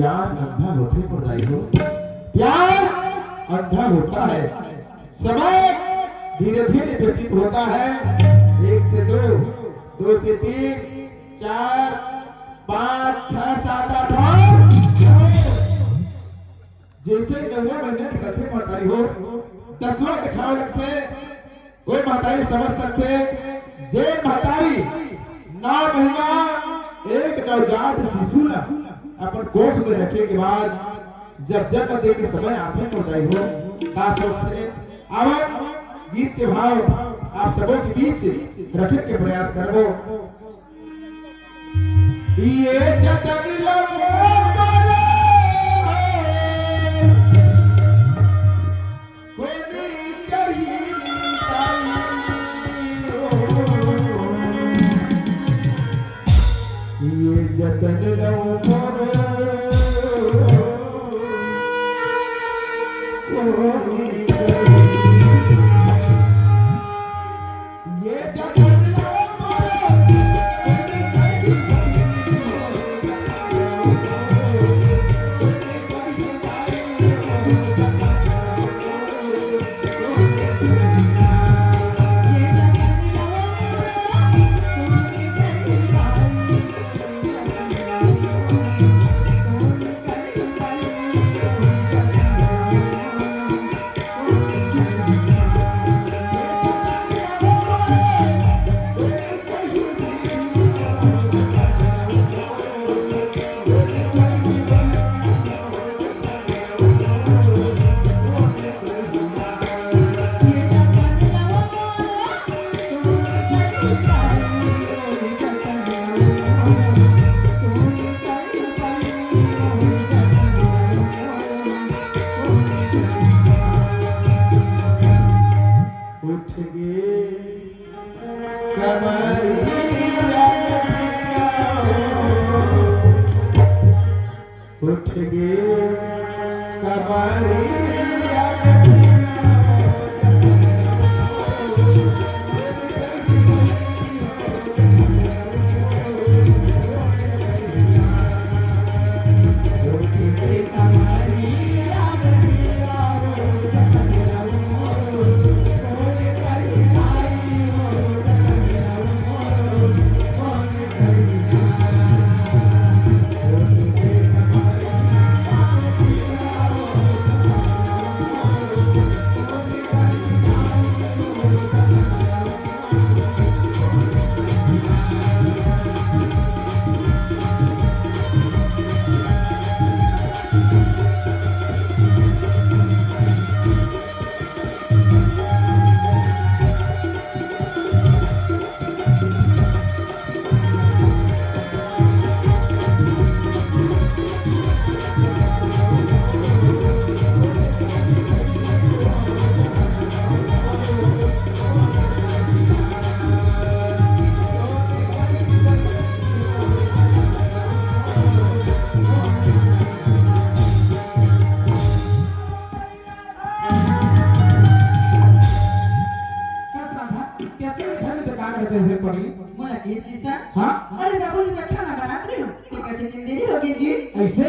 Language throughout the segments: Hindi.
प्यार अंधा होते पड़दाई हो, प्यार अंधा होता है, समय धीरे धीरे व्यतीत होता है। 1 से 2, 2 से 3, 4, 5, 6, 7, 8 और जैसे 9वें महीने निकलते महतारी हो 10वां कछाव लगते वो महतारी समझ सकते जे महतारी 9 महीना एक नवजात शिशु ला अपन कोख में रखे के बाद जब जन्म दे के समय आते पड़ताई हो का सोचते। अब गीत के भाव आप सबों के बीच रखे के प्रयास करबो। ये जतन लम्बो करे कोनी करही ये जतन लम्बो उठ गे कबारी ऐसे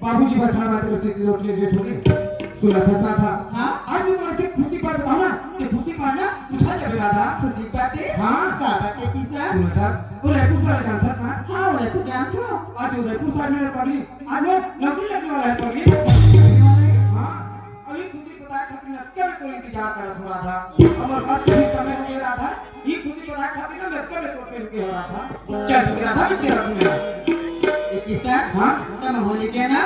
बाबूजी का खाना आते बच्चे की रोटी लेट हो गई सुना था। हाँ आज मैं बोला से खुशी बात बताओ ना कि खुशी पाना पूछा जब राधा खुशी पाते हाँ का बातें किसा सुना था और रेपुर सारा जानता था हाँ वो रेपुर जानता आज वो रेपुर सारा मेरे पगली आज वो नौकरी लगने वाला है पगली हाँ अभी खुशी पता खातिर ना कब तो इंतजार कर रहा था हमारे पास भी समय हो गया था ये खुशी पता खातिर ना मैं कब तो रुके हो रहा था चल रहा था पीछे रख मेरा किसका हाँ तब होली जाना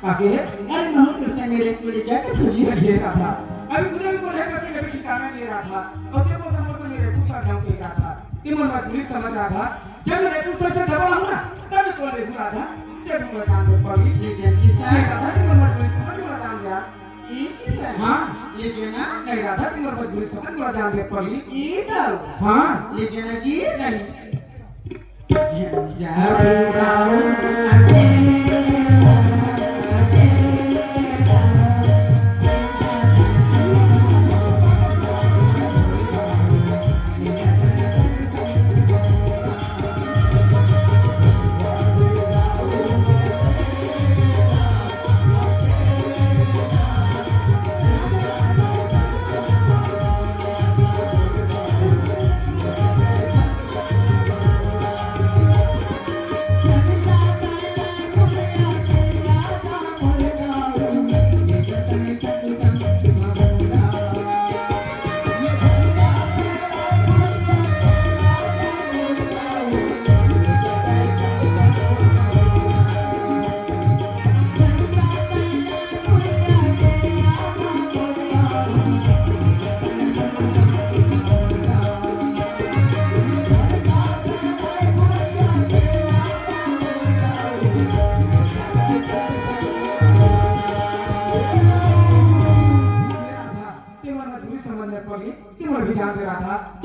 आगे है अरे मोहन कृष्ण मेरे कोले जाके तुझे ये कहा था अभी तूने भी बोला कैसे कभी ठिकाना ले रहा था और देखो समझ तो मेरे पूछता ढंग के रहा था कि मन में पुलिस समझ रहा था जब मैं पूछता से डबल हूं ना तब तो ले रहा था जब मुझे काम पे पड़ी ये जन किसका है कहा कि मन में पुलिस समझ मुझे काम दिया ये किसका हां ये जना नहीं रहा था कि मन में पुलिस समझ मुझे जान दे पड़ी ये तो हां ये जना जी नहीं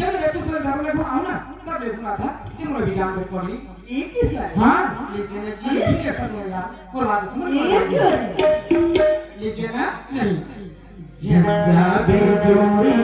जब मैं रेपू सर घर लेको आऊं ना तब लेको राधा कि मोर भी जान देख पड़ी एक ही सर हां लीजिए ना जी जी ये सब यार और बात सुन एक जोड़ी लीजिए ना नहीं जाबे जोड़ी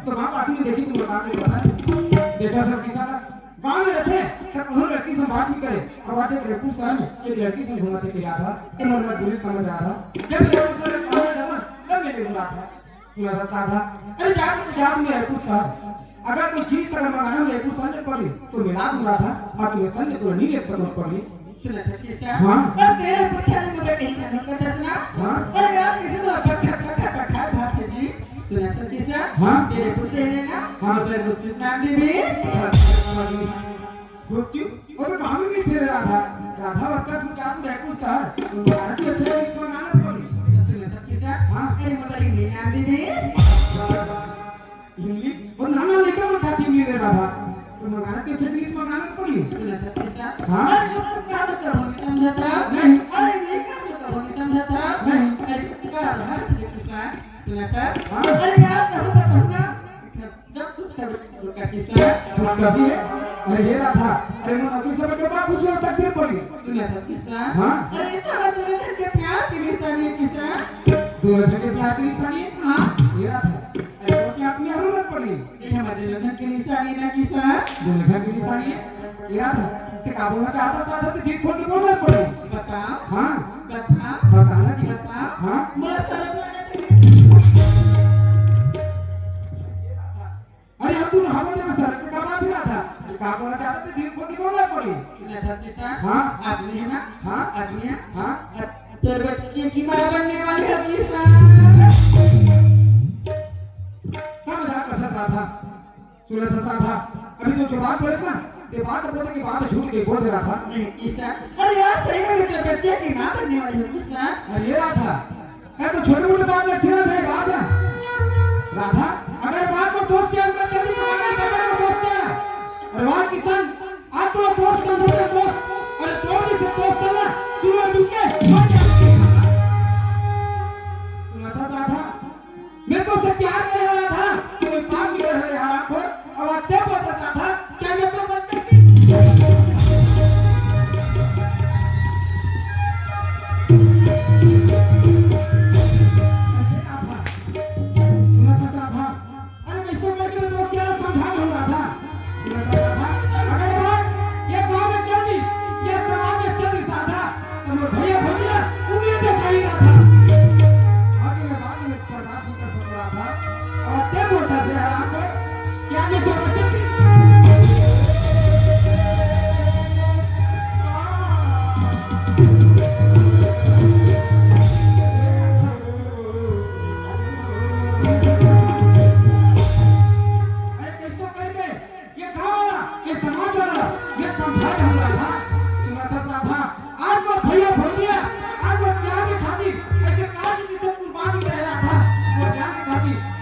तो वहां आदमी ने देखी तुम लगा के पता है देखा सर किसा गांव में रहते तब उन्होंने लड़की से बात नहीं करे और बात एक रेपू सर एक लड़की से घुमाते फिरा था कि मैं पुलिस समझ रहा था जब रेपू सर गांव में डबल तब मैं घुमा था सुना था अरे जाग में रेपू सर अगर कोई चीज अगर मंगाना हो रेपू सर ने पड़ी तो मिला दूंगा था बाकी मैं सर ने तो नहीं ले सकता पड़ी सुना था किसा हां और तेरे पुछाने में बैठे ही ना कहता सुना हां अरे यार किसी को पटखा भात है जी सुना था किसा हां तेरे पुछे ने ना हां मेरे गुप्त नाम दी भी क्यों वो तो काम में थे राधा वक्ता तू क्या तू रेपू सर भारत के अच्छे इसको गाना पड़ी सुना था किसा हां अरे मोटर इंग्लिश नाम दी भी इंग्लिश वो नाना लेके वो खाती नहीं रे राधा तो मंगाना के अच्छे इंग्लिश मंगाना पड़ी सुना था किसा हां अरे जो क्या तो करो समझता नहीं अरे ये क्या तो करो समझता नहीं अरे क्या रहा है किसा सुना था हां अरे यार कहूं ना जब कुछ करो का किसा उसका भी है अरे ये राधा अरे मैं नौकरी से के बाद खुश हो सकते पड़ी सुना था किसा हां अरे ये तो हमारे दोनों के प्यार की निशानी है किसा दोनों जन के प्यार की निशानी है हां ये राधा अरे तो क्या अपनी जरूरत पड़ी ये हमारे दोनों की निशानी ना किसा दोनों जन की निशानी है ये राधा ते का बोलना चाहता था तो दिल खोल के बोलना पड़ी बताओ हां बताना जी बताओ हां मुझे सरस लगा अरे अब तू हमारे में सर के का बात ही राधा का बोलना चाहता तो दिल खोल के बोलना पड़ी सुना था किसा हां आदमी है ना हां आदमी है हां तेरे बच्चे की मां बनने वाली है किसा क्या मजाक करता राधा सुना था राधा अभी तो जो बात बोले ना ये बात बोलते कि बात झूठ के बोल रहा था नहीं किसा अरे यार सही में तेरे बच्चे की मां बनने वाली है किसा अरे ये राधा क्या तो छोटे मोटे बात लगती ना थे बात है राधा अगर बात को दोस्त के अंदर कर दी तो अगर दोस्त है अरे बात किसान आज तो दोस्त के अंदर दोस्त अरे दोस्त से दोस्त करना चूल्हा डूब के मर गया सुना था राधा मैं तो उससे प्यार कर रहा था कोई पाप नहीं कर रहा हराम खोर और आज जब बता रहा था क्या मैं तो बच्चा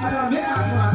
अगर मैं आपको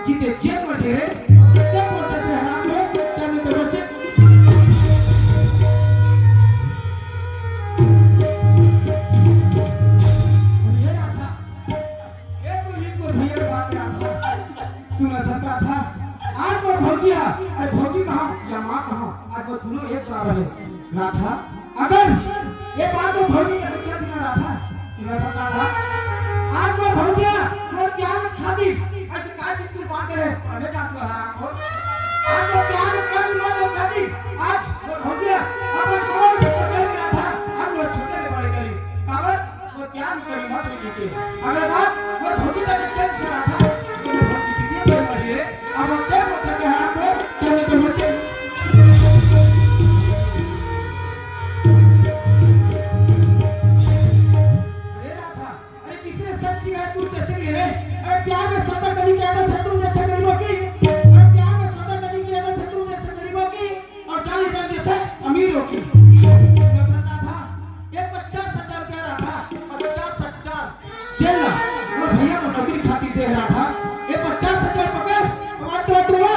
जीते जेल में ठहरे क्या बोलते थे हराम लोग क्या नहीं तो बच्चे ये राधा ये तो इसको भैया ने बात करा था सुना था आज वो भौजिया अरे भौजी कहाँ या माँ कहाँ आज वो दोनों एक बराबर है राधा अगर ये बात वो भौजी के बच्चा दिना राधा सुना था आज वो भौजिया और प्यार खातिर ऐसे का चीज को बात करे हमें जात को हराम और आज वो प्यार कर लो खातिर आज वो भौजिया अब कौन से कर राधा आज वो छोटे से बड़े करी खबर वो प्यार करी मत लीजिए अगर बात वो भौजी का बच्चा दिना राधा तो वो भौजी कितनी देर में है अब वो क्या बोलता है हराम को कहने तो बच्चे प्यार में सदा करने की आदत है तुम जैसे गरीबों की और प्यार में सदा करने की आदत है तुम जैसे गरीबों की और 40,000 जैसे अमीरों की था ये 50,000 रुपया रहा था 50,000 जेल और भैया को नौकरी खातिर दे रहा था ये 50,000 पकड़ आज के बाद बोला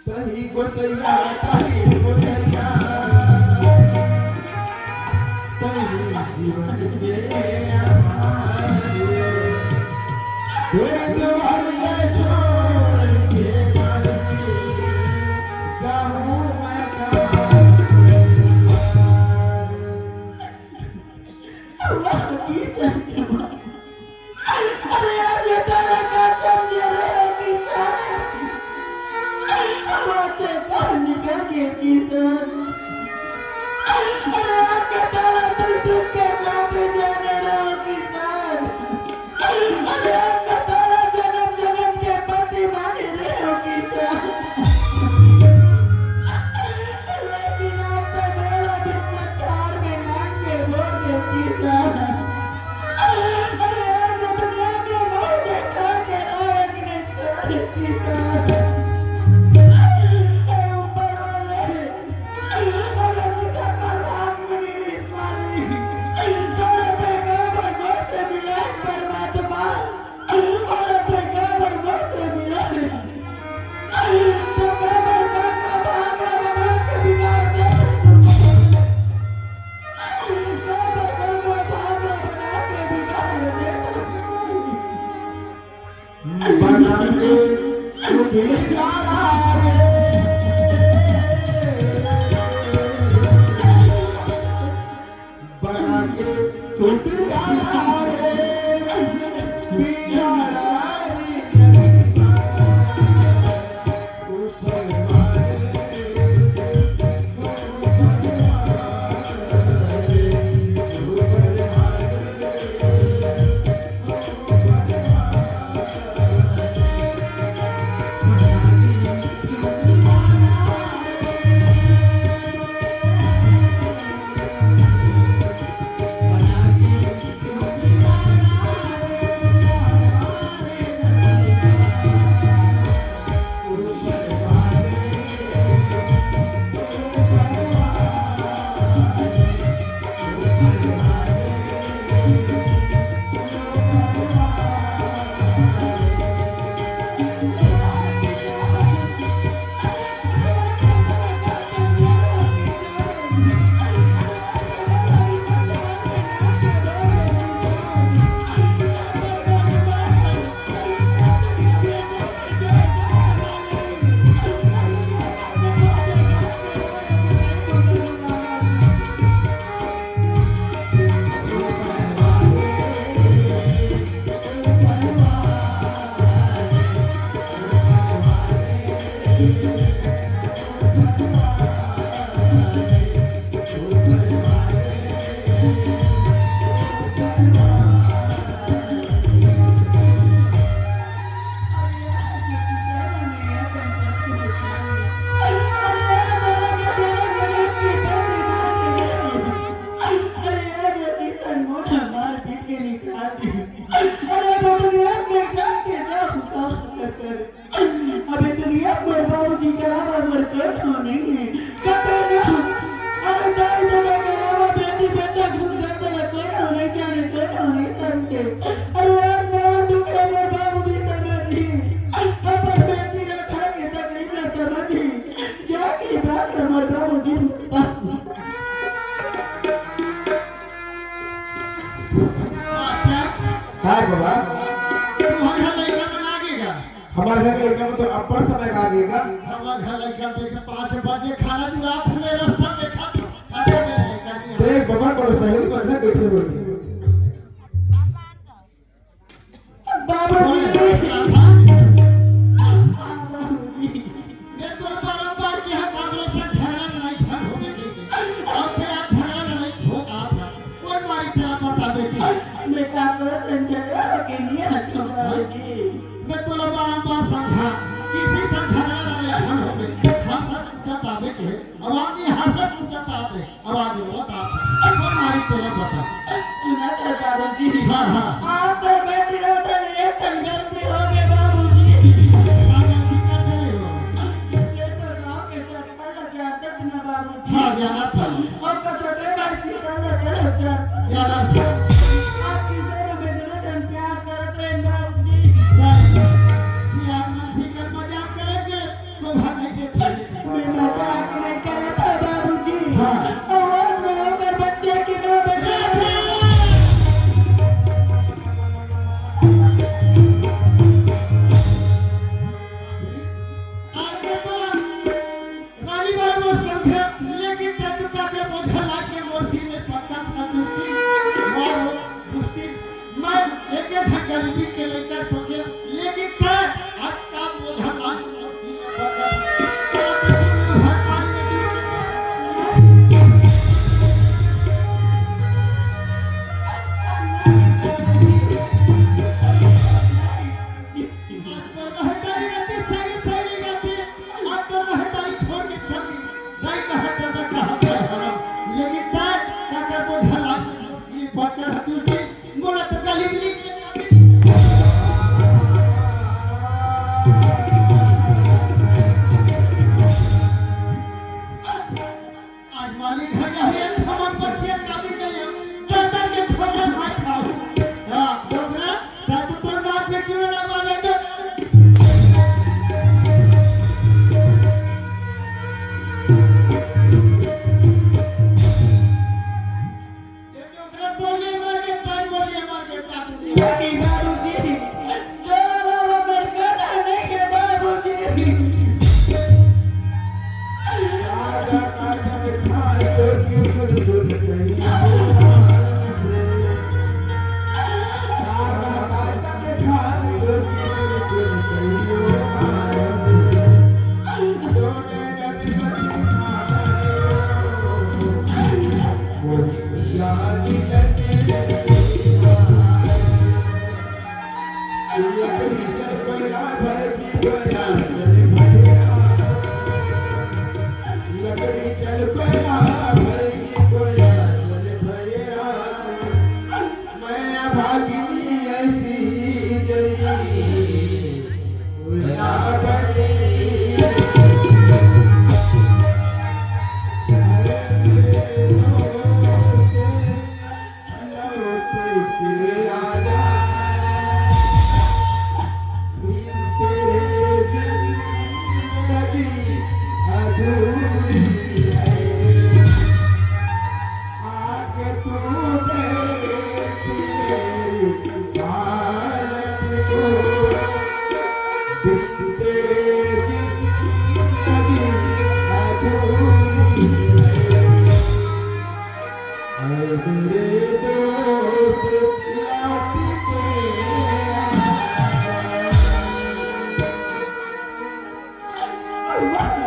तही गोसैया जीवन के तेरे द्वार में छोड़ के जाऊं मैं अल्लाह की अरे यार ये तेरा का समझे रहे कि आवाज़ का निकल के किसान अरे आपके ताला दिल के साथ जाने रहो किसान अरे आपका ताला जन्म जन्म के पति मांगे रहो किसान लेकिन आपका मेरा बिना कार में मांग के बोल दे किसान अरे आज दुनिया के मोह देखा के लायक नहीं सारे किसान नहीं है से अरे यार मेरा दुख है मेरे बाबूजी समझी अपन बेटी रखा के तकलीफ न समझी जाके बात हमारे बाबूजी हाय बाबा तुम्हारा लड़का बना देगा हमारे घर के लड़का में तो अब्बड़ समय का आगेगा हमारा घर लड़का देखे 5 बजे खाना जुड़ा था मैं रास्ता देखा था अरे मेरे लड़का नहीं देख बाबा को सही पर घर बैठे हुए बाबूजी मैं तो बारंबार की हम कांग्रेस से झगड़ा नहीं छड़ हो गई और तेरा झगड़ा नहीं होता था कौन मारी तेरा बता बेटी मैं कांग्रेस से झगड़ा के लिए हटो बाबूजी मैं तो बारंबार समझा किसी से झगड़ा नहीं छड़ हो गई हंसत जता बेटे आवाज नहीं हंसत जता दे आवाज बता कौन मारी तेरा बता सुना तो बाबूजी हां हां आप तो बेटी रहते एक टन गलती हो गई बाबूजी ये तो गांव के सरकार जाते थे ना बाबूजी हां जाना था और कचरे भाई की तरह चले जाते जाना था आप किसे में इतना जन प्यार करते रहे बाबूजी यार मनसी का मजाक करेंगे शोभा नहीं देते मैं मजाक नहीं करता बाबूजी हाँ। और मैं होकर बच्चे की मां बना आज मैं तो रानी बराबर समझा लेकिन ते तू का के बोझा लाग के मोरसी में पट्टा था मारो कुश्ती मैं एक झट गरीबी के लेकर सोचे लेकिन ते आज का बोझा लाग के मोरसी में पट्टा तेरा कुछ भगवान आज मालिक घर जा हुए ठमन बसिया काबिल नहीं है दर के ठोकर मार खाओ हां डोगरा ता तो नाक पे चुना मारे ये डोगरा तोले मार के तान बोलिए मार के चाकू दिया बेटी बाबूजी जरा लावा कर करना नहीं है बाबूजी राजा काका में खाए की छुर छुर कहीं राजा काका में खाए की छुर छुर कहीं दोने नदी मती खाए वही पिया की लटे लकड़ी चल कोयला भर की कोयला चले भैया लकड़ी चल कोयला भरेगी कोयला चले भैया मैं अभागिनी ऐसी जरी कोयला बने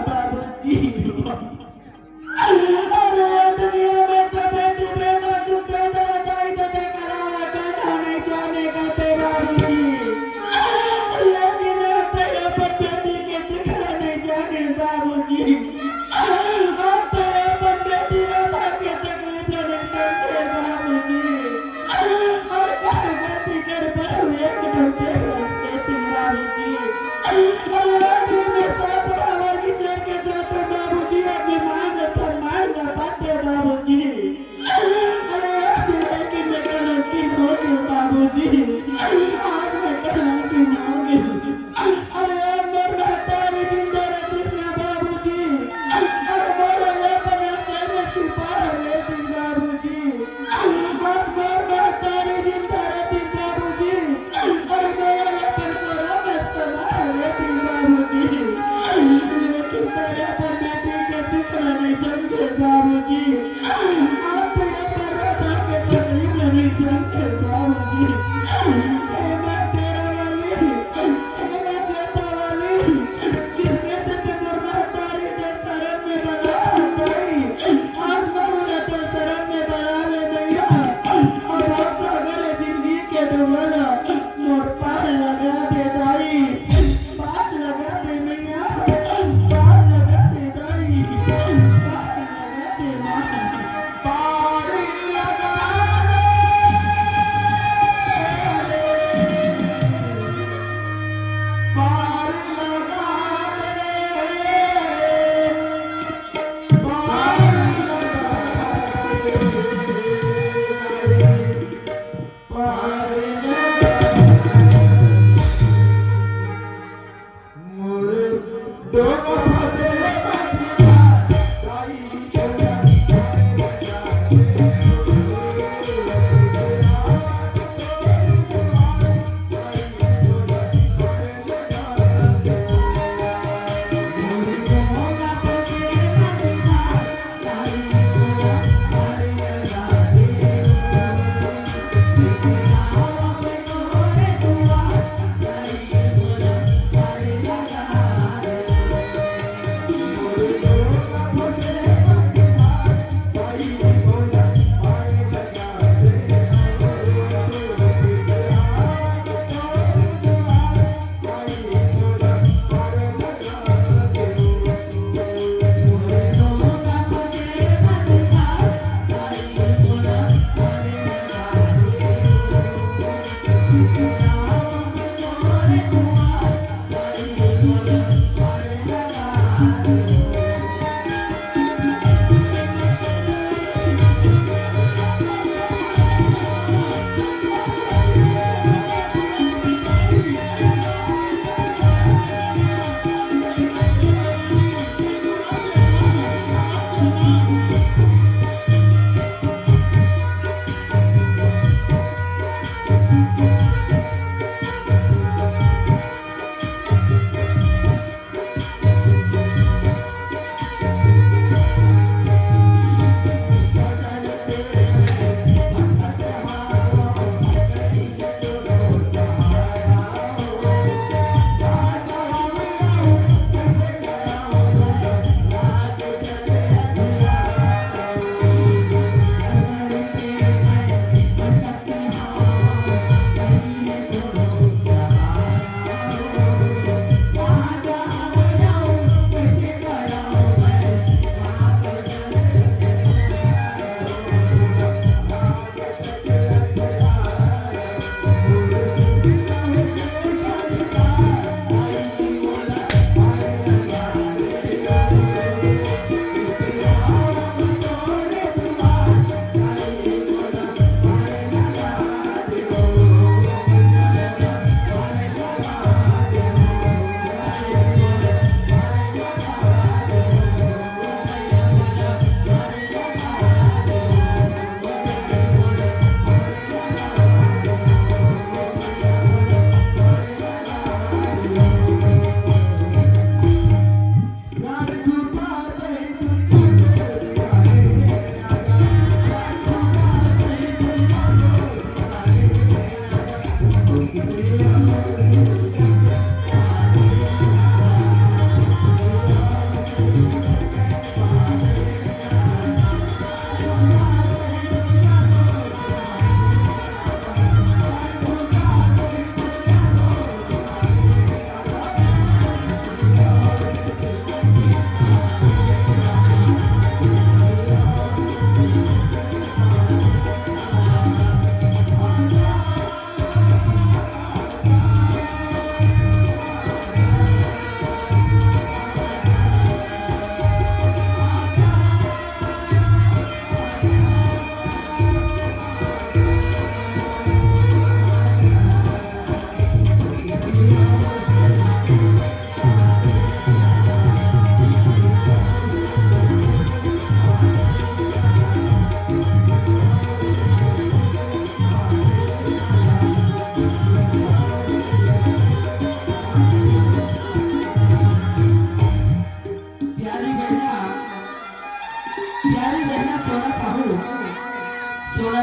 बाबूजी अरे दुनिया में तो बेटी बेटा सुनते बताई तो करावा करना नहीं जाने का तेरा बाबूजी लेकिन तेरा पर बेटी के दिखना नहीं जाने बाबूजी और तेरा पर बेटी रखा के तकलीफ नहीं करते बाबूजी और क्या गलती कर बैठे बाबूजी आज मैं कहाँ की मांगे अरे यार मर महतारी जिंदा रहती ना बाबूजी अरे बोलो ये तो मैं तेरे छुपा रहती बाबूजी मर महतारी जिंदा रहती बाबूजी अरे मेरा ये तेरे को रामस कमा रहती बाबूजी लेकिन तेरे पर बेटी के दिखना नहीं समझे बाबूजी आप तो ये पर के तकलीफ नहीं समझे बाबूजी मैं तेरा वाली मैं जेता वाली जिसने तुझे महतारी के शरण में बना गई आज मैं तो शरण में बना ले भैया और अब तो अगर जिंदगी के डुबला मोर पार लगा दे दाई बात लगा दे मैया बात लगा दे दाई बात लगा दे माँ बारी लगा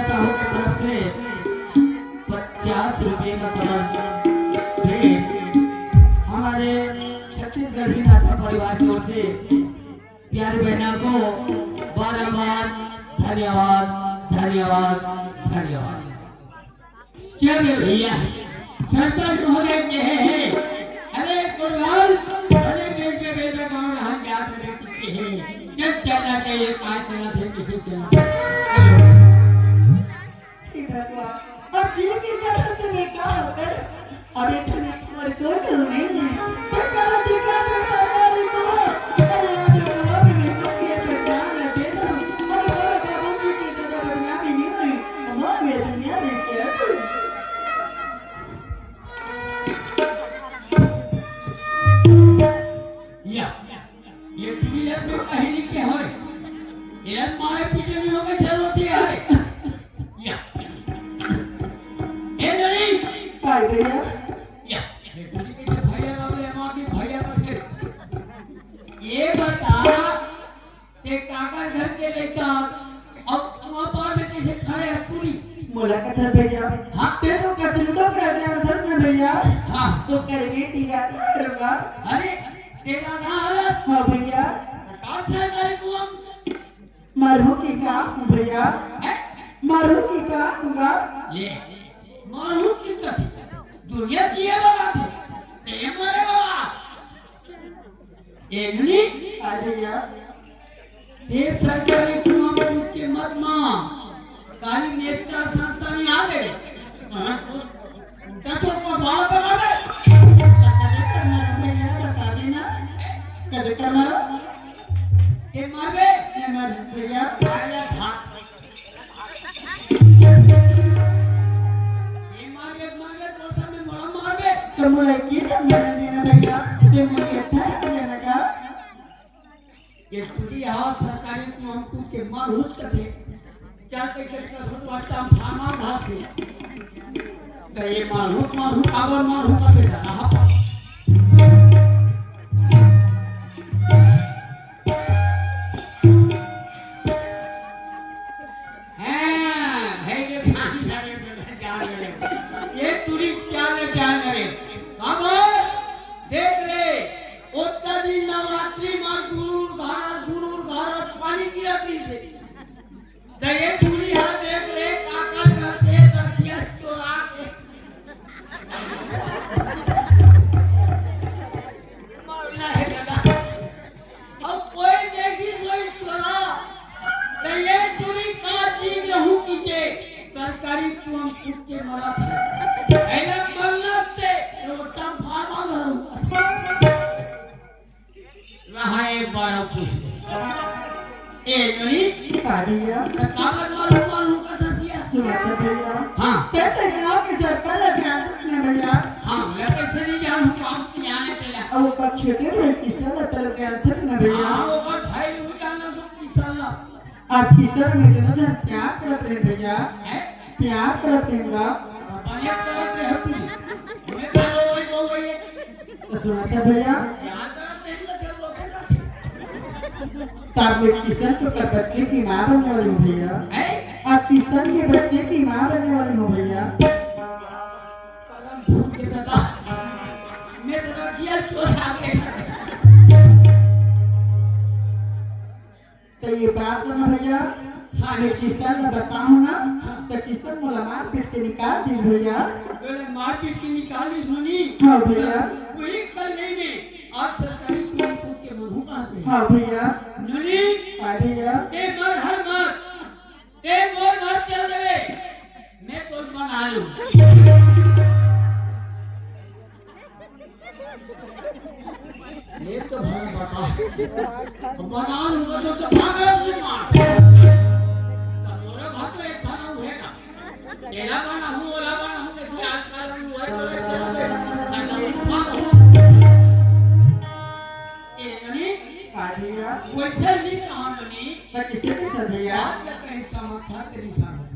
साहू की तरफ से 50 रुपए का सामान भेंट हमारे छत्तीसगढ़ी नाथा परिवार की ओर से प्यारी बहना को बारंबार धन्यवाद धन्यवाद धन्यवाद। चलिए भैया सरपंच महोदय कहे हैं अरे कुर्बान अरे देश के बेटा गाँव रहा क्या करे जब चलना चाहिए 5 चला थे किसी से अब जी की तरह तुम्हें क्या होकर अभी तुम्हें मर कर नहीं है तो करो जी का तो ये प्लेयर में कहीं के हो रे ये मारे पीछे नहीं होगा जरूरत है रे या ए नहीं काय भैया या ये पूरी कैसे भैया नाम ले हमारे भैया बस के ये बता ते काकर घर के लेकर अब वहां पर में कैसे खड़े हैं पूरी मुलाकात है भैया हाँ ते तो कचलू तो राजा अंदर में भैया हाँ तो करके टीका करूंगा अरे तेरा नाम हाँ भैया कौन सा गाड़ी को हम मरहू की का भैया मरहू की का दूंगा ले मरहू की कसी दुनिया जिए वाला थे ते मरे वाला एगनी आ भैया ते सरकारी कुआं में उसके मत मां काली मेज का संतानी आ गए उनका तो वाला बना दे भैया बता देना कदे करना ये मारबे ये मर भैया आया था ये मारबे तो सामने मोला मारबे तो मुझे की करना देना भैया ते मुझे अच्छा करने लगा ये पूरी हाथ सरकारी को हमको के मार हुत थे क्या के कर वाटा फार्मा घास से तो ये मार काबर मार हुत से जाना हा सरकारी कुआं कूद के मरा था ऐला मरना से वो तम फार्मा घरूंगा रहा एक बड़ा कुछ ए ननी भैया त काबर मारू का ससिया सुना भैया हां ते तो गांव के सरपंच ध्यान रखने भैया हां मैं कैसे नहीं जानूं काम से आने पहले अब वो पर छोटे भाई किसान तरह के अंतर न भैया हां वो पर भाई हो जाना तो किसान आज किसान में तो ना प्यार करते हैं भैया है प्यार करते हैं पानी करते हैं तू मुझे बोलो वही तो सुना भैया यार करते हैं तो लोग ताकि किसान को कर बच्चे की मां बनने वाली हो भैया है आज किसान के बच्चे की मां बनने वाली हो भैया परम भूख के दादा मैं तो किया स्टोर आगे तो ये बात ना भैया हाँ मैं किसान में बताऊं ना तो किसान मुला मार पीट के निकाल दी भैया बोले मार पीट के निकाली सुनी हाँ भैया वही कल नहीं में आज सरकारी कुआं कूद के मनहू कहते हैं हाँ भैया ननी हाँ भैया ते मर हर मत ते मोर घर चल देवे मैं तो बना लूं ये तो भला बता बना लूंगा तो भाग रहा हूं मार तमोरे घर तो एक खाना होएगा तेरा बना हूं ओला बना हूं कैसे आजकल हूं वही तो चलते ए ननी हाँ भैया वैसे नहीं कहानी तो किसी ने चल भैया आज या कहीं समर्था तेरी सामने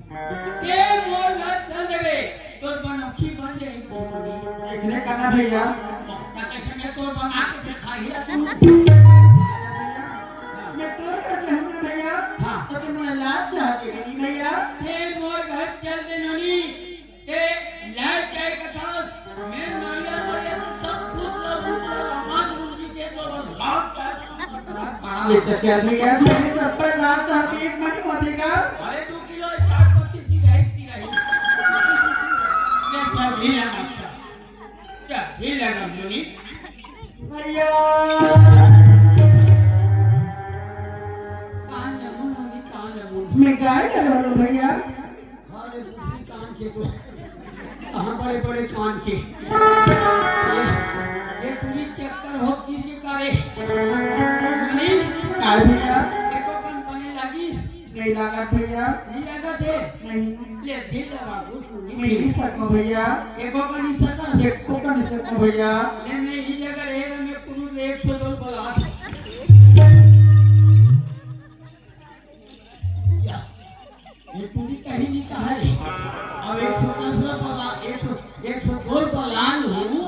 ते मोर घर चल देवे तोर बनौखी बन जाएगी इसने करना भैया ताकि समय तोर बना के से खा ही तू मैं तोड़ कर चाहूंगा भैया हाँ तो तुम मुझे लाज चाहते नहीं भैया ते मोर चलते ननी ते लाइट काय कथा मैं नारियल नारियल सब पूछ लमाज मुर्गी के तो लाख ये तो चल भैया सही सब पर लाख साहब एक मनी होती का अरे 2 किलो चाट पत्ती सी रही ले सब ही लगा क्या ही लगा ननी भैया कान लगू मैं गाय कर रहा हूँ भैया अरे दूसरी कान के तो कहाँ बड़े बड़े कान के ये पूरी चक्कर हो की ये करे ननी गाय भैया एको कंपनी लगी नहीं लगा भैया नहीं लगा थे नहीं ले दिल लगा कुछ नहीं सको भैया एको कनी सका चेक को कर सको भैया ले मैं ही जगह रहे मैं कुनु 102 बोला ये पूरी कहानी कहा है अब 110 बोला 102 बोला हूँ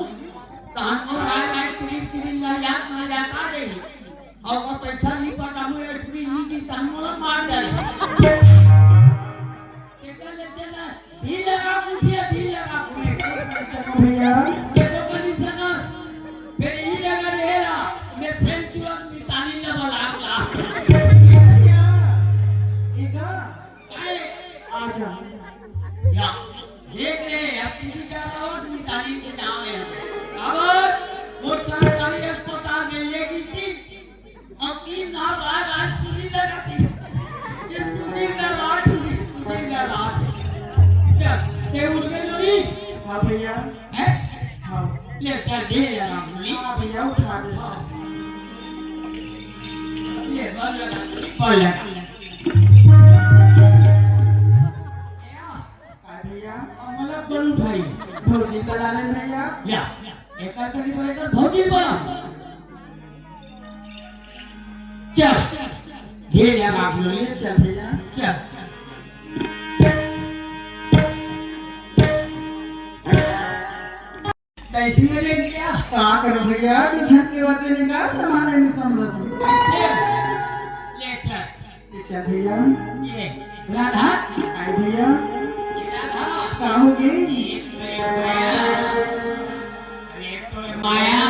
कान को राय क्रीम ना याद आ रही और पैसा नहीं पटा हूँ एक पूरी नीति कान वाला मार डाले केकर लेते ना धी लगा मुझे धी लगा भैया देखो कनी सना फिर ही जगह रहेगा मैं सेंचुरन मितानी ले बोला भैया इका काय आजा या देख ले अब पूरी जाता हो मितानी के नाम है अब वो सरकारी अस्पताल में लेगी थी अपनी ना रात सुनी लगाती ये सुनी लगा चल ते उठ में नोरी हाँ भैया है हाँ ले चल दे लगा नोरी हाँ भैया उठा दे ले बल लगा बल लगा भैया अमला कर उठाई भौजी कला ले भैया या एकर करी बोले कर भौजी बड़ा चल घे लगा नोरी चल भैया चल कैसी में ले गया कहाँ करो भैया तू छक्के बच्चे निकाल सामान नहीं समझ ले चल चल भैया ये राधा आई भैया ये राधा कहाँ होगी अरे तो माया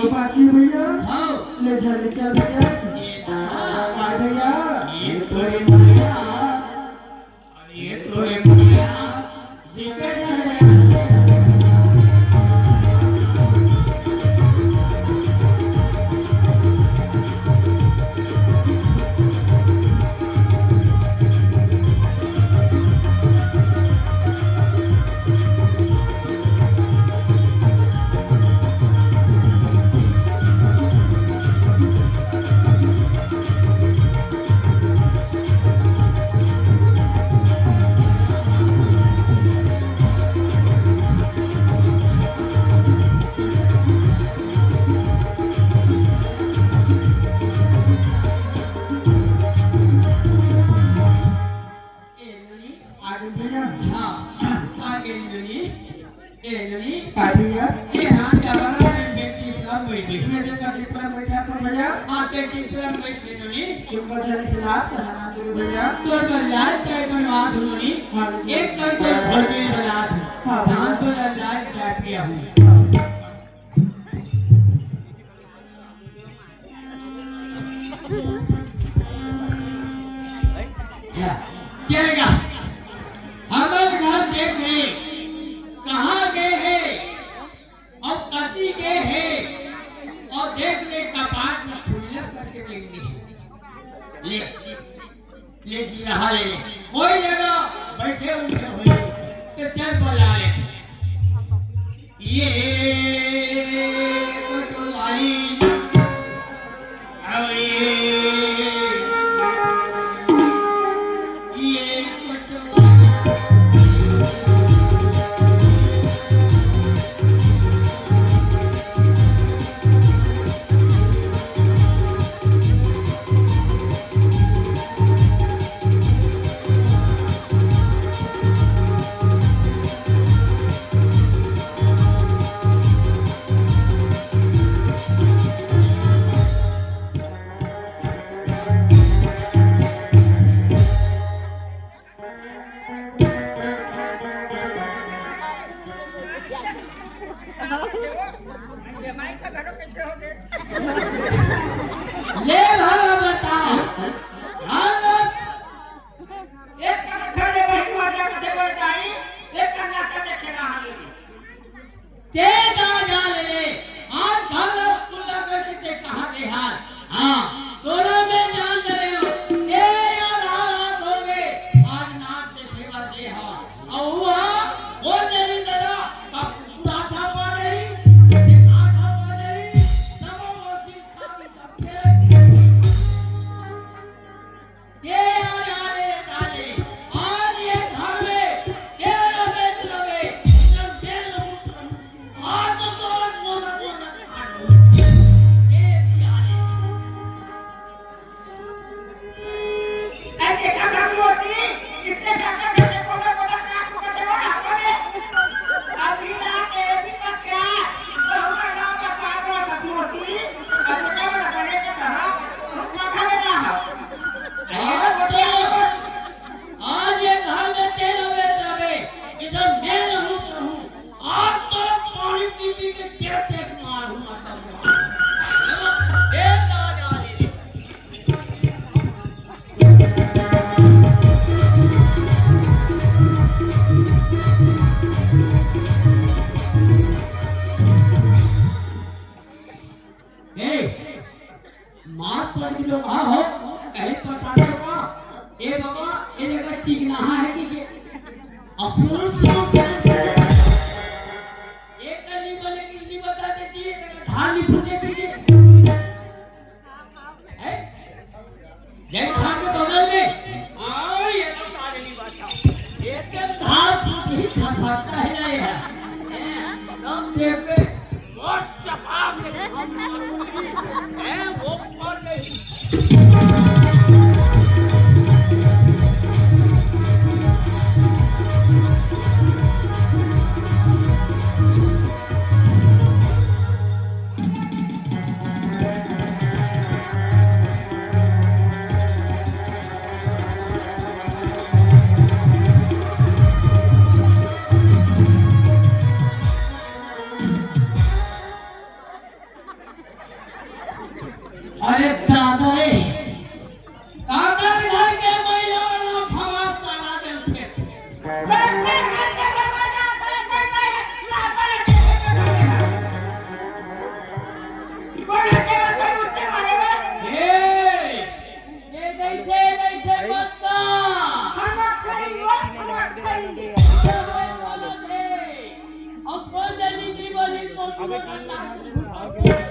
बाकी भैया हाँ ले चल भैया ये राधा आई भैया ये तोरे माया ये तोरे माया जिगर आगे भैया हाँ आगे ननी ए ननी आई भैया ए हाँ जवाना में बेटी का बैठी मेरे कटी पर बैठा तो भैया आते टीचर बैठे ननी तुमको चले से लाभ चढ़ाना तो भैया तोर लाल चाय बनवा दूनी एक कर तो भोजन बना दूं धान तो लाल चाय पिया हूँ चलेगा हमारे घर देख ले कहाँ गए हैं और कति गए हैं और देख ले कपाट में खुल्ला करके देख ले ले जी रहा ले कोई जगह बैठे उठे हुए तो चल बोला ले ये तो आई ये ले भागा बताओ हालत एक का खड़े बहन वाला कते बोलता है एक का नाचा देखेगा हाले ते दादा ले आज घर खुला करके ते कहां गए हाल हां दोनों में जान दे रहे हो तेरे आधार हो गए आज नाच दे सेवा दे हा और हुआ वो नहीं लगा तब पूरा छापा नहीं ये छापा नहीं सब वो की सारी सब फेरे ये आरे ताले आज ये घर में तेरे बेच लगे जब जेल आज तो मोना मोना ये भी आने ऐसे का मोसी किसने काका करते कोदा कोदा काट को करते हो ना कोने अभी ना के भी पक्का हमारा गांव का पागल का मोसी अब क्या बता बने के कहा का खा लेना आज ये घर में तेल बेचावे इधर मैं रहूं आज तो पानी पी पी के कैसे मारूं मतलब ये दादा रे मार पड़ के लोग आ हो कहीं पता नहीं का ए बाबा ये जगह ठीक ना है कि अब सुनो एक कली बोले कि नहीं बता देती है धान नहीं फूटे पीछे है जय खान के बगल में और ये तो सारे नहीं बता एक धान फूट ही खा सकता है ना ये दस देव पे बहुत सफाम है वो और नहीं अरे दादा रे दादा रे घर के महिला वाला फवास लगा दे थे ये नहीं बता अब कौन जानी की बोली कौन करना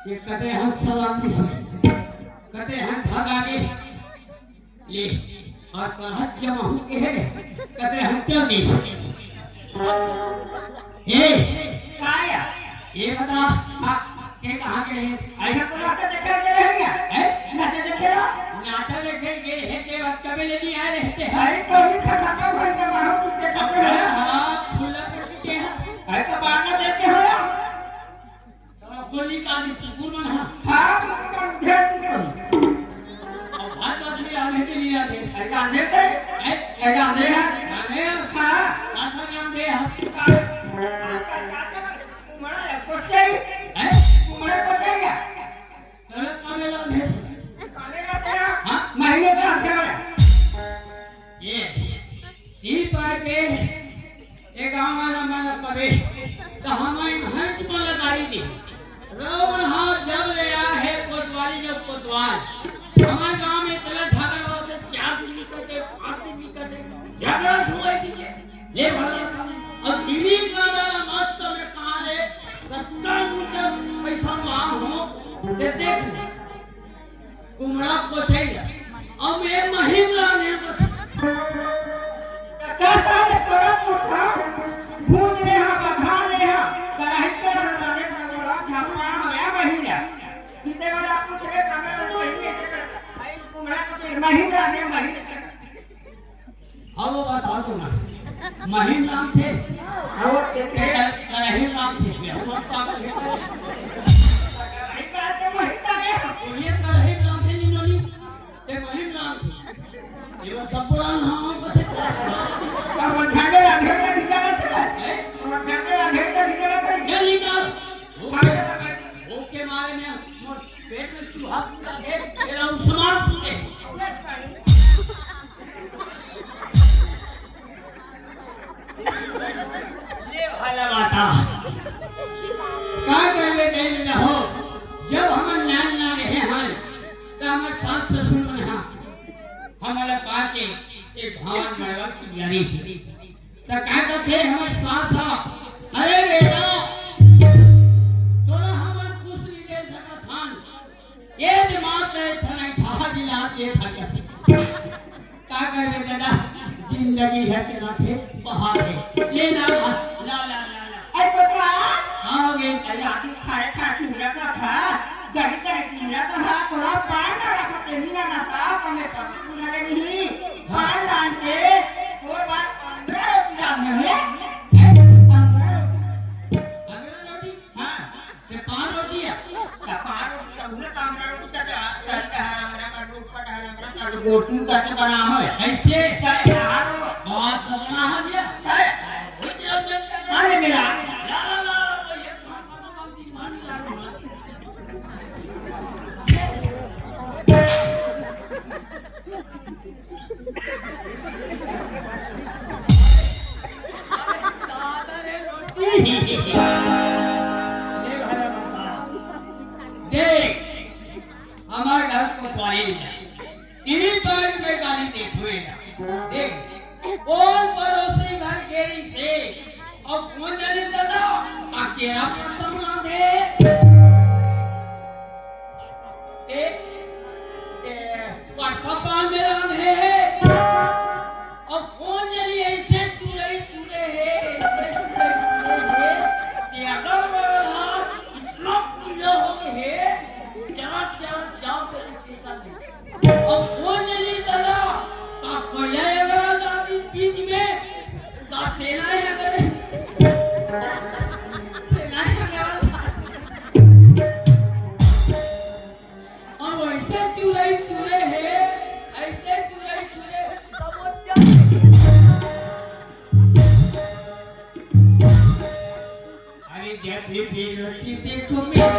ये कते हम सलाम की कते हम भागागे ले और कलहत जमा हो के है कते हम क्यों नहीं ए काया ये बता के कहां गए हैं ऐसा तो नाचा देखे के रह गया है नाचा देखे लो नाटा देखे गए हैं के वक्त कभी ले नहीं आए रहते हैं है तो भी खटा का भर के बाहर कुछ देखा तो है हां खुला करके है है तो बाहर ना देख के होया गोली का भी कुकुर बना हां तो ध्यान से और भात आदमी आने के लिए आते है का देते है का दे है आने हां आसा काम दे मरा है कोसे है मरा को जाएगा चलो कामेला दे काले रहते हैं हां महीने का अंतर है ये पार के एक गांव वाला मैंने कभी तो हमारी हंस पर लगाई थी रावण हाथ जब ले आया है कोतवाली जब कोतवाल हमारे गांव में इतना झगड़ा होते श्याम नहीं करते पाप नहीं करते झगड़ा हुआ कि ले भरा अब जीवी का डाला मस्त में कहां ले कच्चा मुझे पैसा मांग हो दे देख कुमड़ा को चाहिए अब मैं महिला ने बस महिम राधे महिम हाँ वो बताओ तो ना महिम नाम थे और एक रहीम नाम थे हम पागल है महिम राधे ये रहीम नाम थे लिनोली ये महिम नाम थे ये सब पुराना हम बसे और ठाणे राधे का निकाला चला और ठाणे राधे का निकाला था ये निकाल वो के मारे में मोर पेट में चूहा पूरा है मेरा उस्मान पूरे ये भाला बाता का करवे नहीं ना हो जब हम नान ना रहे हैं तो हम सास ससुर मन हां हमारा काटे एक भावन मरवत की यानी से तो का थे हमर सास अरे बेटा तोरा हमर कुसली दे सकसान ये दिमाग में थने ठा दिला के था का करवे दादा जिंदगी है चला थे बाहर है ले ना ला ला ला ला आई पतरा हां गे आई आती खाए खा किंद्रा का था गड़ी का किंद्रा का हा तोला पान ना रखा तेरी ना था कमे पर ना नहीं पान लान के और बात 15 रोटी डालने है 15 रोटी हां ते 5 रोटी है का पान रोटी का उन्हें 15 रोटी का हमारा का रोटी का हमारा का गोटी का बना है ऐसे यार बात बना है दिया अरे मेरा ला ला ला ये खाना नाम दी मानी ला रहा देख हमारे घर को पाली तेरी बात में गाली देखुएगा देख कौन पड़ोसी घर केरी से और कौन जाने दादा अकेला प्रथम ना दे ए व्हाट्सएप पर मेरा है और कौन जाने ऐसे तुरे है ते अगर मेरा इतना पूजा हो गए है चला चला जाओ तेरे का और कौन जाने दादा का कोई अगर दादी बीच में का सेना है अगर सेना है अगर और ऐसे चूरे है ऐसे चूरे अरे जब भी रोटी देखो मेरा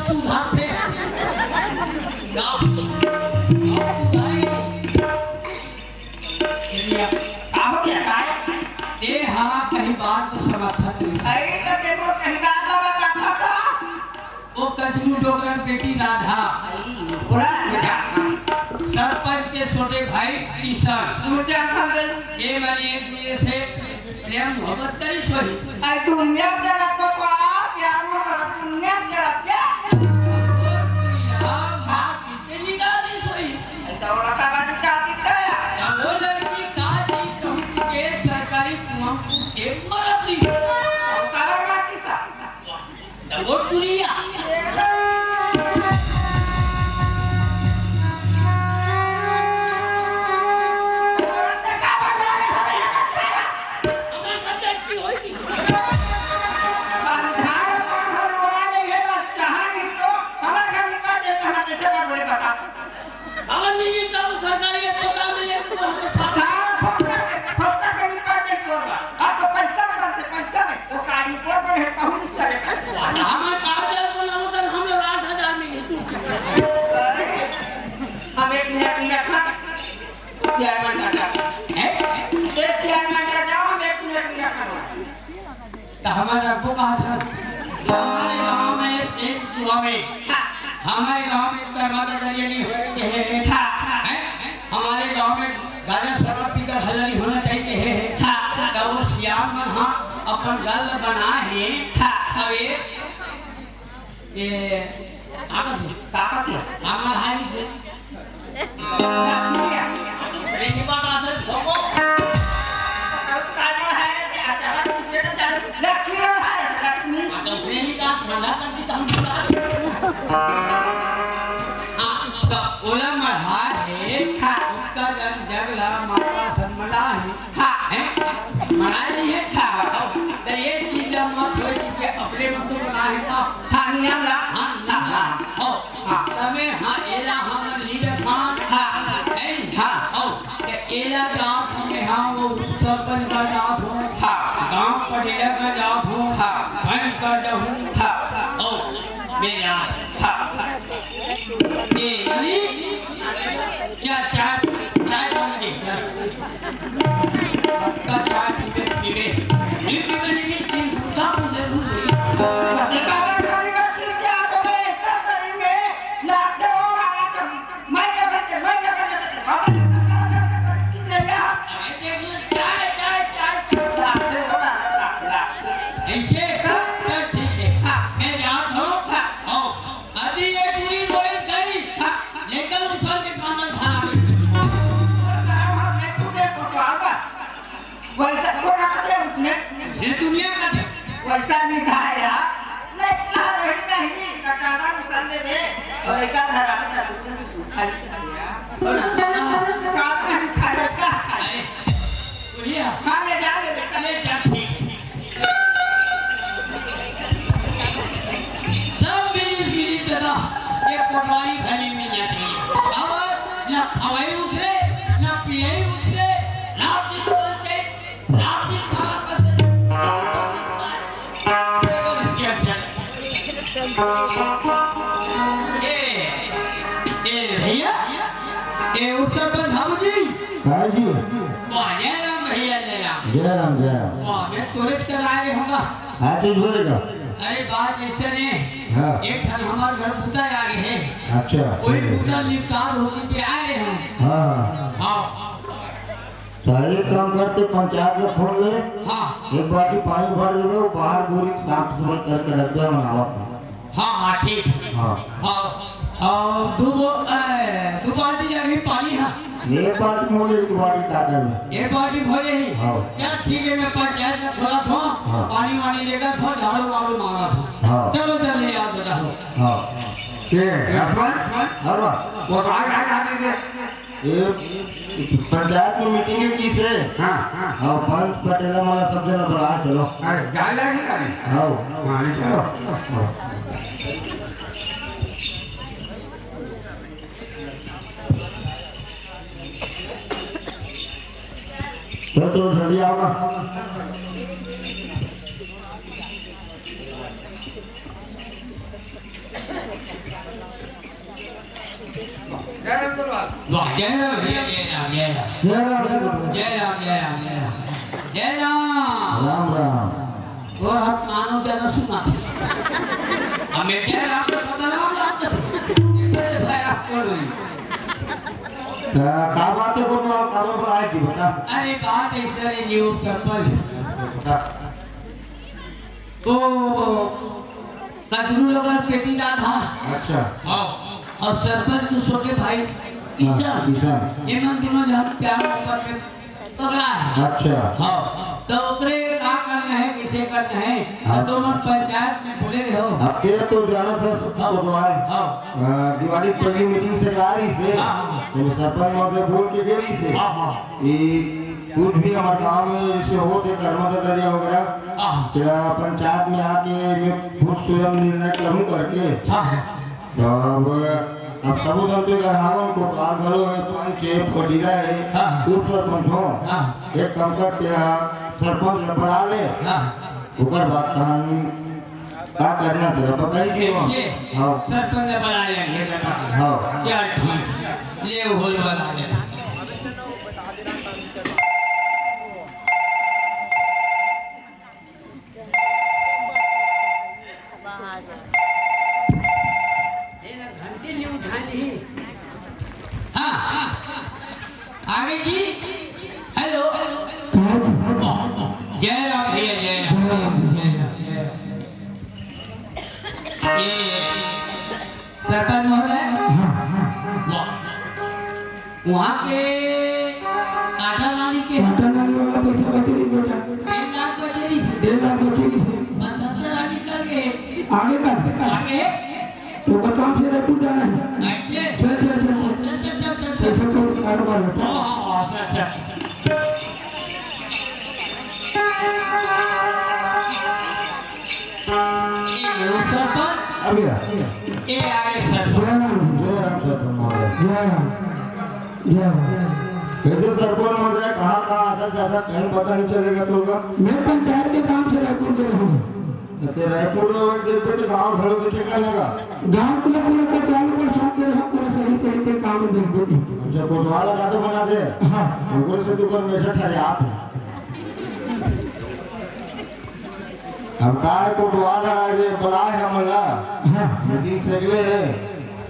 सुधा बात समर्थन नहीं आई तो देखो कहीं राधा बता था वो कटरू डोगरन बेटी राधा आई पूरा मजा सरपंच के छोटे भाई किशन मुझे आंखा गई ये वाली एक दूसरे से प्रेम मोहब्बत करी सोई आई दुनिया के लगता को प्यार में बड़ा दुनिया के लगता माँ किसने निकाली सोई ऐसा वाला का बात क्या दिखता है वो लड़की का जी कहूँ के सरकारी कुआं एक मरद ली सारा बात किसा वो चुरिया सरकारी अस्पताल में ले हमें कागज बनाओ तो हम लोग 8,000 में तो हमारे आपको कहा था हमारे गांव में एक कुआं में हमारे गांव में दरवाजा दरिया नहीं है हमारे गांव में गाजा शराब पीकर हल्ला नहीं होना चाहिए है तो वो श्याम मन हाँ अपन गल बना है अब ये ताकत है हमारा हाई से मेरी बात आसर भोगो ओला मल्हार है उसका जगला माता सन्मला है मनाए नहीं है तो ये चीज मत हो कि अपने मत बना है खानिया ला ओ तमे हां एला हम लीडर खान के एला जात में हां वो सरपंच का जात हो गांव पटेला का जात हो पंच का डहू ओ मेरा ये अरे क्या चाय चाय बनगी का चाय पीबे नहीं तीन सुधा मुझे भूल दुनिया का वैसा नहीं खाया नहीं रही कहीं कटाना नुकसान दे दे और एक घर आपका खाली किया और का नहीं खाया का अरे बोलिए खाने जाने दे चले जा ठीक सब मिली दादा एक कोटवाली खाली मिल जाती है अब ना खवाई उठे ना पिए उठे रात दिन बोलते रात दिन खाना पसंद भैया ये उत्तर प्रधान जी हाँ जी जय राम भैया जय राम जय राम जय राम वाह मैं टूरिस्ट कर आए होगा हाँ चीज बोलेगा अरे बात ऐसे ने हाँ एक ठन हमारे घर बूटा आ गए हैं अच्छा कोई बूटा निपटार होने के आए हैं हाँ हाँ सारे काम करते पंचायत का फोन ले हाँ एक बाटी पानी भर दे वो बाहर पूरी साफ सफाई करके रख दे मनावा हाँ हाँ ठीक हाँ और दो बाल्टी जगह पानी है एक बाटी मोड़े एक बाटी ताकत में एक बाल्टी भरे ही हाँ क्या ठीक है मैं पंचायत में थोड़ा था हाँ। पानी वानी लेकर था झाड़ू वाड़ू मांगा था हाँ। चलो चलिए आप बेटा हो हाँ के रसवन हवा वो आज आते थे ये पंचायत की मीटिंग की से हाँ हाँ हाँ पंच पटेला वाला सब जना बुला चलो जाए लगे अरे हाँ हाँ चलो तो जल्दी आओ ना वाह जय राम भैया जय राम जय राम जय राम जय राम जय राम जय राम जय राम राम राम हमें क्या आपको पता ना आपको भाई आपको का बात है कोतवाल का पर आए जी बता अरे बात ऐसा है न्यू सरपंच बता ओ कटरू लोग पेटी ना था अच्छा हाँ और सरपंच के छोटे भाई ईशान एमन दिनों जब प्यार ऊपर में पकड़ा है अच्छा हाँ तो ओकरे का करना है कैसे करना है तो दोनों पंचायत में बोले रहे हो अब के तो जाना था कोतवाल हाँ दिवाली पहली मीटिंग से ला रही से तो सरपंच महोदय बोल के गई से हाँ कि कुछ भी हमारे गांव में जैसे होते कर्मदा दरिया वगैरह हाँ क्या पंचायत में आके मैं खुद स्वयं निर्णय करूं करके हाँ तब अब सब उधर के हावन को पार करो है पंच है फटीला है हाँ। उप सरपंच हो हाँ। एक कंकट क्या सरपंच बना ले हाँ ओकर बात कहानी का करना तेरा पता ही क्यों कैसे हाँ सरपंच ने बना लिया ये बेटा हाँ क्या ठीक ले हो बना लिया घंटे नहीं उठानी हाँ आगे जी हेलो जय राम भैया जय राम ये सरपंच महोदय वहाँ के काटा नाली के वाला पैसा बचेगी बेटा 1 लाख बचेगी 1.5 लाख बचेगी से 75 आगे कर गए आगे का आगे तो काम से रायपुर जाना है ऐसे चल पैसा तो कारोबार होता अभी ये आगे सर जय राम सरपंच महोदय कैसे सरपंच महोदय कहाँ कहाँ आता जाता कहीं पता नहीं चलेगा तुमका मैं पंचायत के काम से रायपुर गया हूँ जैसे रायपुर देखते तो गाँव घरों के ठेका लगा गाँव के लोग पूरा पचास पर शौक के रहा पूरा सही सही के काम देख देती जब कोतवाल लगा तो बना दे हाँ ऊपर से तो पर मेरे ठहरे आप हम काय कोतवाल ये बला है हमला हाँ मीटिंग सेगले है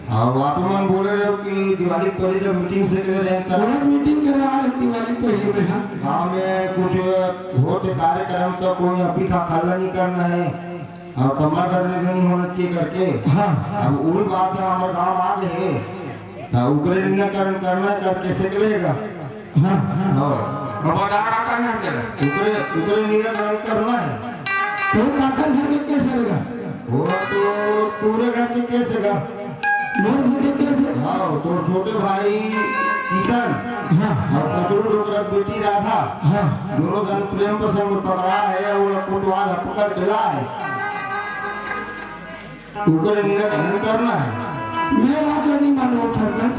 और आप मन बोले रहे हो कि दिवाली पर जब मीटिंग सेगले रहे और तब मीटिंग करा है दिवाली पहले में हाँ गाँव में कुछ होते कार्यक्रम तो कोई अभी था खल्ला नहीं करना है और कमर करने नहीं होना चाहिए करके हाँ अब वही बात है हमारे गाँव आ गए तो उकरे निराकरण करना करके सेगलेगा हाँ उकरे निराकरण करना है तो काका घर में कैसे रहेगा वो तो पूरे घर के कैसे का मोर घर में कैसे हाँ तो छोटे भाई किशन हाँ और कचरू डोकरा बेटी राधा हाँ दोनों जन प्रेम प्रसंग पकड़ा है वो कोतवाल पकड़ के ला है ऊपर निराकरण करना है मैं आप नहीं मानो सरपंच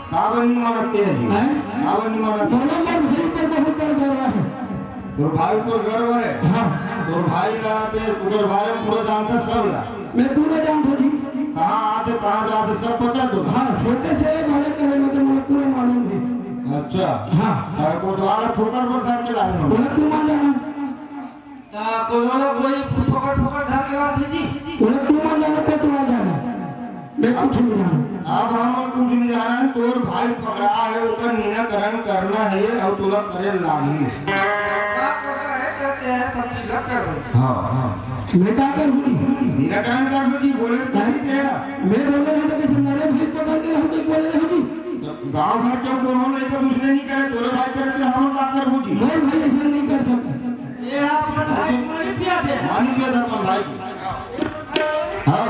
कावन नहीं मानते हैं जी हैं? कावन नहीं मानते दोनों मर भाई पर बहुत बड़ा गर्व है तो भाई को गर्व है हाँ तो भाई का आते उधर बारे में पूरा जानता सब ला मैं पूरा जानता जी कहाँ आते कहाँ जाते सब पता तो हाँ छोटे से बड़े करे मतलब मुझे पूरा मालूम है अच्छा हाँ कोतवाल ठोकर पर धर के लाने बोला तू मान जाना कोई पकड़ पकड़ घर के लाते जी बोला तू मान जाना तो तू आ जाना मैं कुछ नहीं जाना अब हम कुछ नहीं जाना है तोर भाई पकड़ा है उसका निराकरण करना है और तुला करे लागी क्या करना है करते हैं सब चीज कर हाँ हाँ मैं क्या करूँ निराकरण कर दो जी बोले नहीं दिया मैं बोले रहे थे कि मेरे भाई पकड़ के रहो तो बोले रहे जी गांव भर के कोनो नहीं तो दूसरे नहीं करे तोरे भाई करे तो हम का कर जी मोर भाई ऐसा नहीं कर सकता ये अपना भाई मारी पिया थे मानी पे अपन भाई हाँ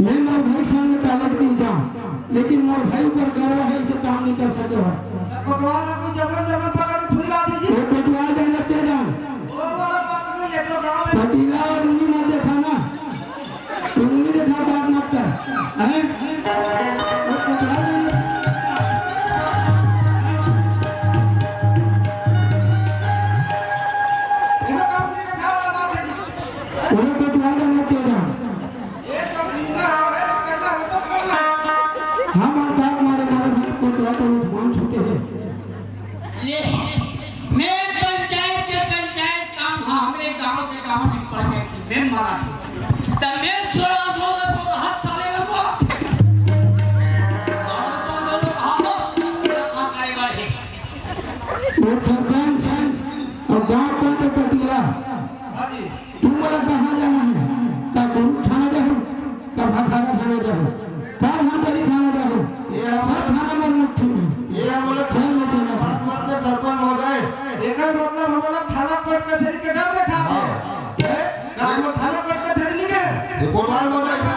मैं मोर भाई सामने ताकत नहीं जाऊँ लेकिन मोर भाई ऊपर गर्व है इसे काम नहीं कर सकते हो भगवान अपनी जबरन जबरन पकड़ के फुला दीजिए वो पटवा जाना के जाऊँ वो वाला बात नहीं है तो गांव में पटीला और उंगली मत देखा ना उंगली देखा बात मत कर हैं वो पटवा जाना ये काम नहीं रखा वाला बात है जी वो पटवा जाना के जाऊँ ये सब जिंदा है करना हो तो करना हम अर्थात हमारे भारत को तो मान छूटे हैं ये मैं मारा तब मैं थोड़ा थोड़ा तो हाथ साले में मारा थे और दोनों हां का करे वाले वो सरपंच और गांव का तो कटिया हाँ जी तुम मला कहाँ जाना है का गुरु थाना जाओ का भाखारा थाना जाओ का हमारी थाना जाओ ये सब थाना में मुट्ठी में ये बोले खेल में चला था मत के सरपंच महोदय एकर मतलब हमारा थाना पट कचहरी के डर देखा है हम थाना पट कचहरी नहीं गए ये कोटवाल महोदय का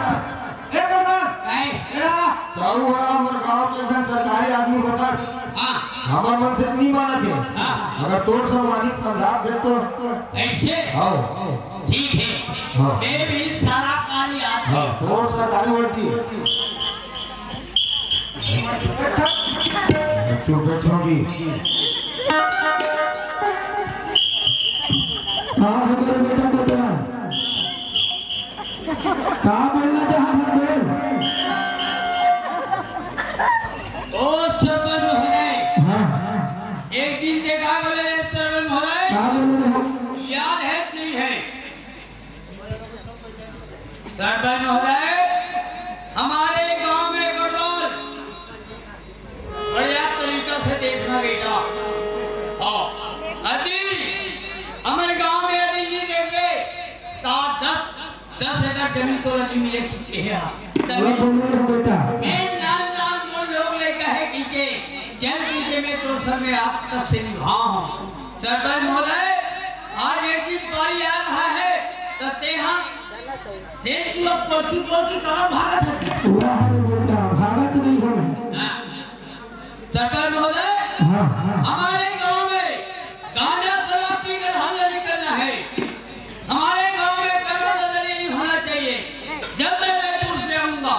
ए करना नहीं एड़ा चाहू हुआ हमारे गांव के एकदम सरकारी आदमी होता हां हमारे मन से नहीं माना थे अगर तोड़ सब वाली समझा दे तो ऐसे आओ ठीक है हाँ। ये भी सारा कार्य आदमी हाँ तोड़ सरकारी बढ़ती चुप बैठोगी हाँ हमारे बेटा बेटा कहाँ बोलना चाहा था बोल ओ सरपंच महोदय हाँ एक दिन देखा बोले सरपंच महोदय कहाँ बोल रहे हो याद है कि नहीं है सरपंच महोदय हमारे गांव में कटोल बढ़िया तरीका से देखना बेटा अति हमारे गांव में यदि ये देंगे तो 10 एकड़ जमीन को यदि मिलेगी वो बोल रहे हो बेटा मैं नाम वो लोग लेकर है कि चल के मैं तो सर में आज तक से निभा हूँ सरपंच महोदय आज एक दिन पारी आ रहा है तो तेहा से तू अब पलकी कहाँ भागा सकती वाह रे बेटा भारत नहीं हो सरपंच महोदय हाँ हाँ हमारे गांव में गांजा शराब पीकर हल्ला नहीं करना है हमारे गांव में कर्म नजरिए नहीं होना चाहिए जब मैं रायपुर से आऊंगा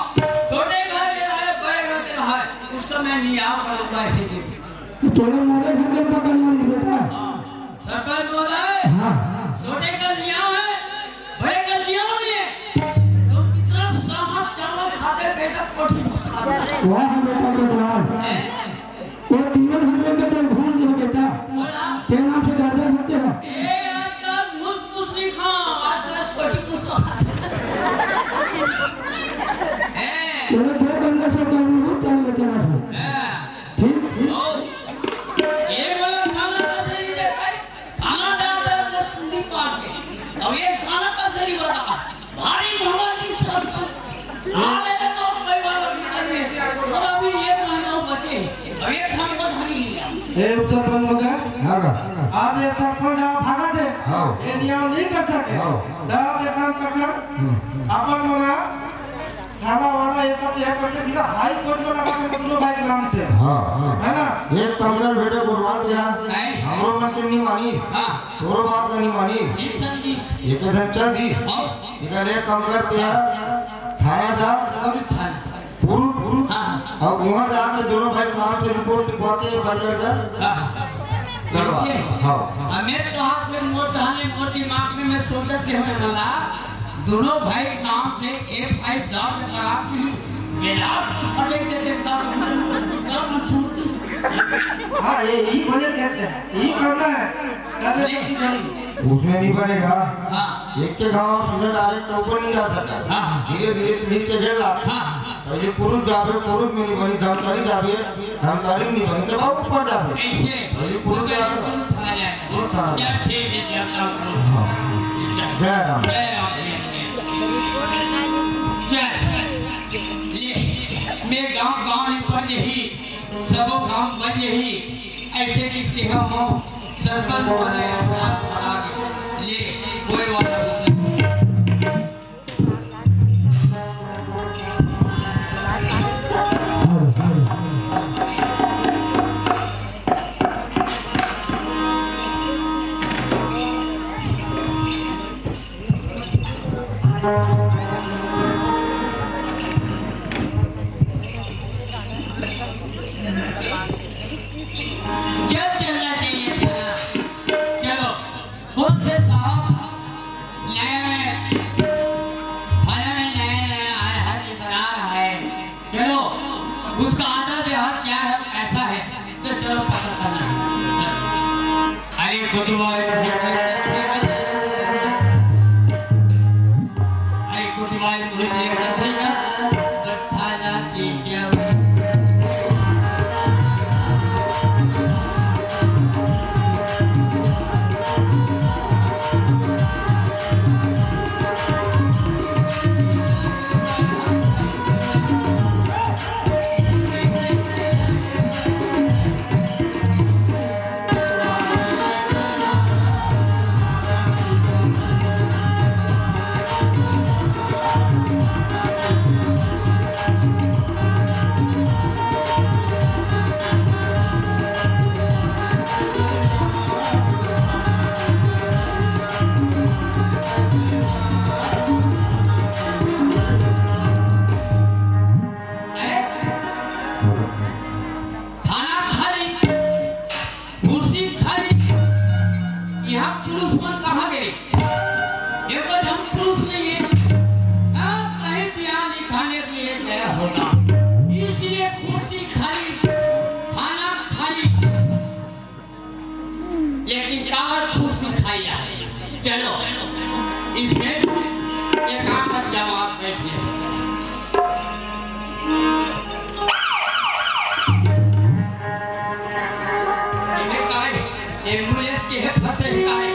छोटे घर के रहा है बड़े घर के रहा है उसका मैं नियाम करूंगा ऐसे दिन तोड़े मारे झंडे पकड़ना नहीं बेटा सरपंच महोदय हाँ छोटे का नियम है बड़े का नियम नहीं है तो कितना सामान चावल खाते बेटा कोठी खाते वाह बेटा बेटा हैं वो तीनों हमले के तो भूल गए बेटा बोला के नाम से दर्जा सकते हो ए आजकल मुझ नहीं खा आजकल कोठी कुछ है तोड़े दो बंदे से कमी हो क्या लेके ना हो ठीक ओ ये वाला खाना कैसे नहीं देखा खाना डालता है वो सुंदी पास के अब ये खाना कैसे नहीं बता भारी धमाकी सब आने लगा कोई वाला भीतर में और अभी ये खाना बचे अब ये खाने को खानी नहीं ए सरपंच महोदय हाँ आप ये सरपंच आप भागा थे हाँ। ये नियम नहीं कर सके हाँ। दब एक काम कर अपन मना थाना वाला ये सब यह करके सीधा हाई कोर्ट में लगा के दोनों भाई के नाम से हाँ है ना एक कंकर बेटे बुलवा दिया नहीं। हमरो मन के नहीं मानी हां तोरो बात का नहीं मानी इंसान जी एक दिन चल दी हां इधर एक कंकर दिया थाना जा और था पूरू हां अब वहाँ जाके दोनों भाई के नाम से रिपोर्ट लिखवा के बजट जा चलवा हाँ हमें तो हाथ में मोट डालने मोट दिमाग में मैं सोचा कि हमें वाला दोनों भाई नाम से FI दर्ज करा के मेरा अटैक जैसे हाँ यही बने कहते हैं यही करना है करने की चीज़ नहीं उसमें नहीं बनेगा हाँ एक के गाँव सीधे डायरेक्ट ऊपर नहीं जा सकता हाँ। धीरे धीरे से नीचे घेरला हाँ पहले पुरुष जावे पुरुष में नहीं बनी धमकारी जावे धमकारी में नहीं बनी तब ऊपर जावे ऐसे पहले पुरुष तो जावे पुरुष आ जाए पुरुष आ जाए। क्या ठीक है जाता हूँ जय राम जय राम जय ले मैं गांव में बन यही सबो गांव बन यही ऐसे लिखते हो सरपंच महोदय आप खड़ा ले कोई बात नहीं जब चलना चाहिए था चलो खुद से साहब नया थाने में नया आया है ये बना रहा है चलो उसका आधा देहात क्या है ऐसा है तो चलो पता करना है अरे खुद एम्बुलेंस के फंसे ही